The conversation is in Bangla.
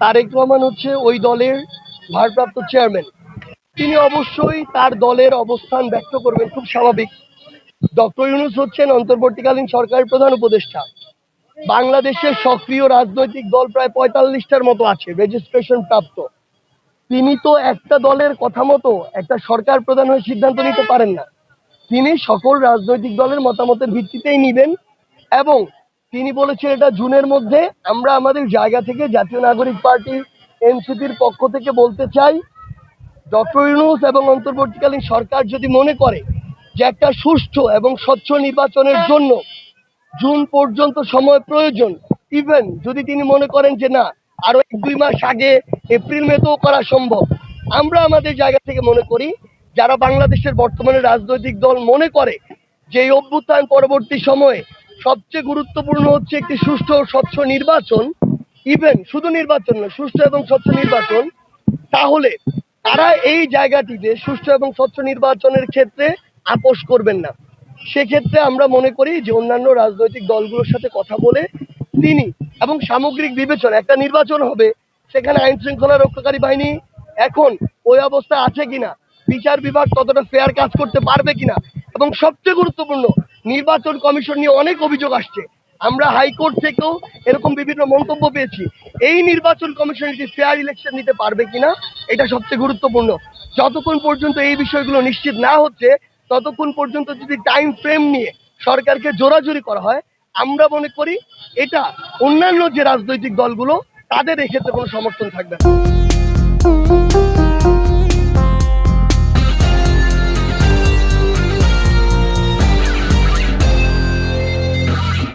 তারেক রহমান হচ্ছে ওই দলের ভারপ্রাপ্ত চেয়ারম্যান। তিনি অবশ্যই তার দলের অবস্থান ব্যক্ত করবেন, খুব স্বাভাবিক। ডক্টর ইউনূস হচ্ছেন অন্তর্বর্তীকালীন সরকারের প্রধান উপদেষ্টা। বাংলাদেশের সক্রিয় রাজনৈতিক দল প্রায় ৪৫টার মতো আছে রেজিস্ট্রেশন প্রাপ্ত। তিনি তো একটা দলের কথা মতো একটা সরকার প্রধান হয়ে সিদ্ধান্ত নিতে পারেন না। তিনি সকল রাজনৈতিক দলের মতামতের ভিত্তিতেই নিবেন এবং তিনি বলেছেন এটা জুনের মধ্যে। আমরা আমাদের জায়গা থেকে জাতীয় নাগরিক পার্টি এনসিপির পক্ষ থেকে বলতে চাই, ডক্টর ইউনূস এবং অন্তর্বর্তীকালীন সরকার যদি মনে করে যে একটা সুষ্ঠু এবং স্বচ্ছ নির্বাচনের জন্য জুন পর্যন্ত সময় প্রয়োজন, ইভেন যদি তিনি মনে করেন যে না আরো ১-২ মাস আগে এপ্রিল মেতেও করা সম্ভব, আমরা আমাদের জায়গা থেকে মনে করি যারা বাংলাদেশের বর্তমানে রাজনৈতিক দল মনে করে যে এই অভ্যুত্থান পরবর্তী সময়ে সবচেয়ে গুরুত্বপূর্ণ হচ্ছে একটি সুষ্ঠু ও স্বচ্ছ নির্বাচন, ইভেন শুধু নির্বাচন নয়, সুষ্ঠু এবং স্বচ্ছ নির্বাচন, তাহলে তারা এই জায়গাটিতে সুষ্ঠু এবং স্বচ্ছ নির্বাচনের ক্ষেত্রে আপোষ করবেন না। সেক্ষেত্রে আমরা মনে করি যে অন্যান্য রাজনৈতিক দলগুলোর সাথে কথা বলে তিনি এবং সামগ্রিক বিবেচনা একটা নির্বাচন হবে, সেখানে আইন শৃঙ্খলা রক্ষাকারী বাহিনী এখন ওই অবস্থা আছে কিনা, বিচার বিভাগ ততটা ফেয়ার কাজ করতে পারবে কিনা, এবং সবচেয়ে গুরুত্বপূর্ণ নির্বাচন কমিশন নিয়ে অনেক অভিযোগ আসছে। আমরা হাইকোর্ট থেকেও এরকম বিভিন্ন মন্তব্য পেয়েছি। এই নির্বাচন কমিশন একটি ফেয়ার ইলেকশন নিতে পারবে কিনা, এটা সবচেয়ে গুরুত্বপূর্ণ। যতক্ষণ পর্যন্ত এই বিষয়গুলো নিশ্চিত না হচ্ছে, ততক্ষণ পর্যন্ত যদি টাইম ফ্রেম নিয়ে সরকারকে জোরাজুরি করা হয়, আমরা মনে করি এটা অন্যান্য যে রাজনৈতিক দলগুলো তাদের এক্ষেত্রে কোনো সমর্থন থাকবে না।